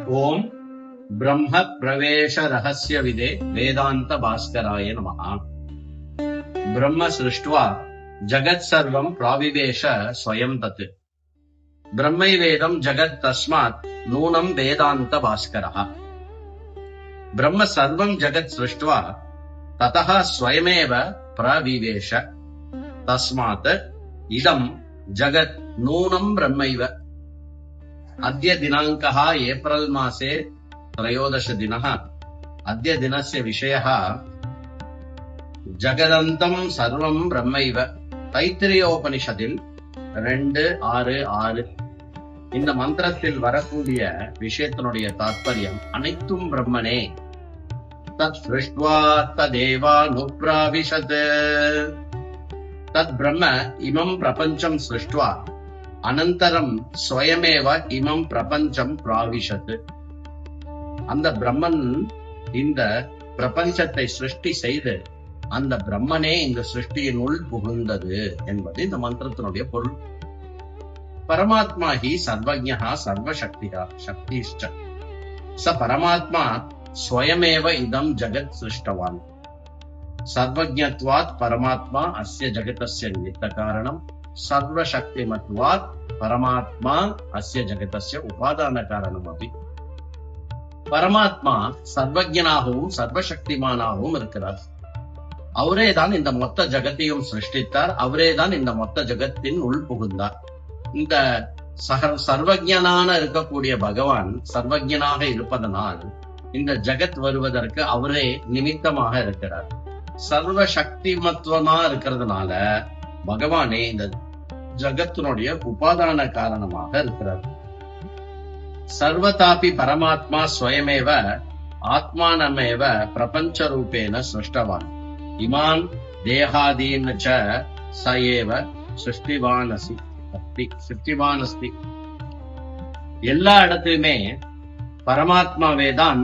ओम ब्रह्म प्रवेश रहस्य विदे वेदांत भास्कराय नमः। ब्रह्म सृष्ट्वा जगत् सर्वं प्राविवेश स्वयं तत् ब्रह्मैवेदं जगत् तस्मात् नूनं वेदांत भास्करः। ब्रह्म सर्वं जगत् सृष्ट्वा ततः स्वयमेव प्रविवेश तस्मात् इदं जगत् नूनं ब्रह्मैव। अद्य दिनाङ्कः एप्रिल् मासे 13 दिनः। अद्य दिनस्य विषयः जगदन्तं सर्वं ब्रह्मैव। தைத்திரியோபனிஷத்தில் 2:6 இந்த மந்திரத்தில் வரக்கூடிய விஷயத்தினுடைய தாத்பரியம் அனைத்தும் பிரம்மனே. தத் ஸ்ருஷ்ட்வா ததேவானுப்ராவிஷத். தத் பிரம்ம இமம் பிரபஞ்சம் ஸ்ருஷ்ட்வா அனந்தரம் ஸ்வயமேவ இமம் பிரபஞ்சம் பிராவிஷத். அந்த பிரம்மன் இந்த பிரபஞ்சத்தை சிருஷ்டி செய்து அந்த பிரம்மனே இந்த சிருஷ்டியின் உள் புகுந்தது என்பது இந்த மந்திரத்தினுடைய பொருள். பரமாத்மா ஹி சர்வஜ்ஞா சர்வசக்தியா சக்திஷ்ட. ச பரமாத்மா ஸ்வயமேவ இதம் ஜகத் சிருஷ்டவான். சர்வஜ்ஞத்வாத் பரமாத்மா அஸ்ய ஜகதஸ்ய நிமித்த காரணம். சர்வசக்திமத்வாத் பரமாத்மா அஸ்ய ஜகதஸ்ய உபாதான காரணம் அபி. பரமாத்மா சர்வஜனாகவும் சர்வசக்திமானாகவும் இருக்கிறார். அவரேதான் இந்த மொத்த ஜகத்தையும் சிருஷ்டித்தார். அவரேதான் இந்த மொத்த ஜகத்தின் உள் புகுந்தார். இந்த சர்வஜனான இருக்கக்கூடிய பகவான் சர்வஜனாக இருப்பதனால் இந்த ஜகத் வருவதற்கு அவரே நிமித்தமாக இருக்கிறார். சர்வசக்திமத்துவமா இருக்கிறதுனால பகவானே இந்த ஜகத்தினுடைய உபாதான காரணமாக இருக்கிறார். சர்வதாபி பரமாத்மா ஸ்வயமேவ ஆத்மானமேவ பிரபஞ்ச ரூபேன சிருஷ்டவான். இமான் தேகாதீன் ச சயேவ சிருஷ்டிவானசி சிருஷ்டிவானஸ்தி. எல்லா இடத்துலயுமே பரமாத்மாவே தான்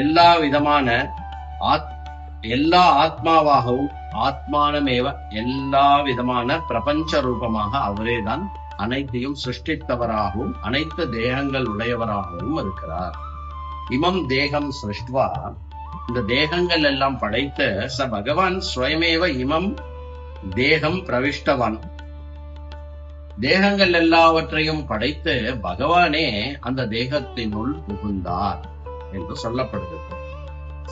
எல்லா விதமான எல்லா ஆத்மாவாகவும் ஆத்மானமேவ எல்லா விதமான பிரபஞ்ச ரூபமாக அவரேதான் அனைத்தையும் சிருஷ்டித்தவராகவும் அனைத்து தேகங்கள் உடையவராகவும் இருக்கிறார். இமம் தேகம் சிருஷ்டுவா, இந்த தேகங்கள் எல்லாம் படைத்த ச பகவான் ஸ்வயமேவ இமம் தேகம் பிரவிஷ்டவான். தேகங்கள் எல்லாவற்றையும் படைத்து பகவானே அந்த தேகத்தினுள் புகுந்தார் என்று சொல்லப்படுகிறது.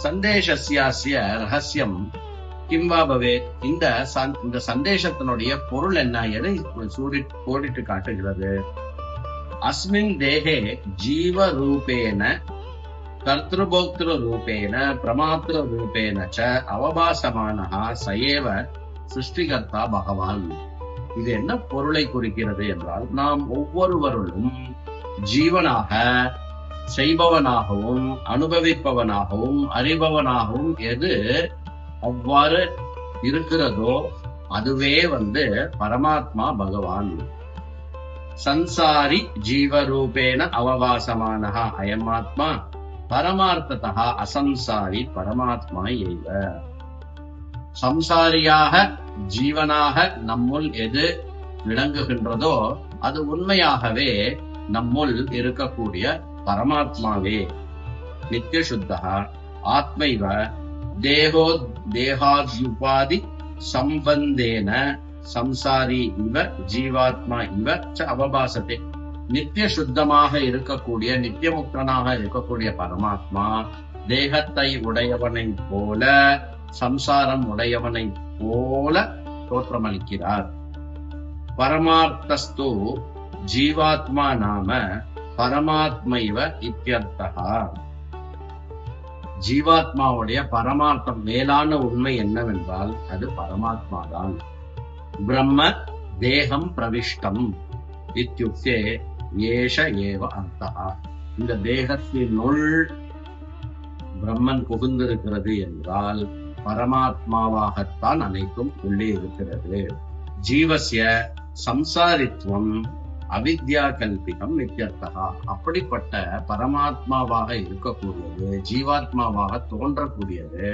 சந்தேஷஸ்யாஸ்ய ரகசியம் கிம்பா பவேத். இந்த சந்தேஷத்தினுடைய பொருள் என்ன எதை கோடிட்டு காட்டுகிறது? அஸ்மின் தேகே ஜீவ ரூபேன கர்த்திருபோக்திரு ரூபேன பிரமாத்திரு ரூபேன ச அவபாசமானஹ சயேவ சிருஷ்டிகர்த்தா பகவான். இது என்ன பொருளை குறிக்கிறது என்றால், நாம் ஒவ்வொருவரும் ஜீவனாக செய்பவனாகவும் அனுபவிப்பவனாகவும் அறிபவனாகவும் எது அவ்வாறு இருக்கிறதோ அதுவே பரமாத்மா பகவான். சம்சாரி ஜீவரூபேன அவபாசமானஹ அயமாத்மா பரமார்த்ததா அசம்சாரி பரமாத்மா ஏவ. சம்சாரியாக ஜீவனாக நம்முள் எது விளங்குகின்றதோ அது உண்மையாகவே நம்முள் இருக்கக்கூடிய பரமாத்மாவே. நித்திய சுத்தா ஆத்மைவ தேகோ தேகாத்யுபாதி சம்பந்தேன சம்சாரி இவ ஜீவாத்மா இவ ச அவபாசத்தே. நித்திய சுத்தமாக இருக்கக்கூடிய நித்தியமுக்தனாக இருக்கக்கூடிய பரமாத்மா தேகத்தை உடையவனை போல சம்சாரம் உடையவனை போல தோற்றமளிக்கிறார். பரமார்த்தஸ்து ஜீவாத்மா நாம பரமாத்மைவ இத்யர்த்தஹ. ஜீவாத்மாவுடைய பரமார்த்தம் மேலான உண்மை என்னவென்றால் அது பரமாத்மாதான். பிரம்ம தேகம் பிரவிஷ்டம் இத்யுக்தே ஏஷ ஏவ அர்த்தஹ. இந்த தேகத்தினுள் பிரம்மன் புகுந்திருக்கிறது என்றால் பரமாத்மாவாகத்தான் அனைத்தும் உள்ளே இருக்கிறது. ஜீவஸ்ய சம்சாரித்துவம் அவித்யா கல்பிதம் நித்யர்த்தகா. அப்படிப்பட்ட பரமாத்மாவாக இருக்கக்கூடியது ஜீவாத்மாவாக தோன்றக்கூடியது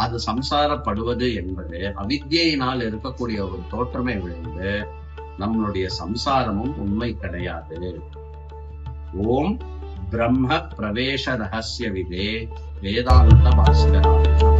அது சம்சாரப்படுவது என்பது அவித்யினால் இருக்கக்கூடிய ஒரு தோற்றமே விளைந்து நம்மளுடைய சம்சாரமும் உண்மை கிடையாது. ஓம் ब्रह्म प्रवेश रहस्य विदे वेदांत भास्कराय।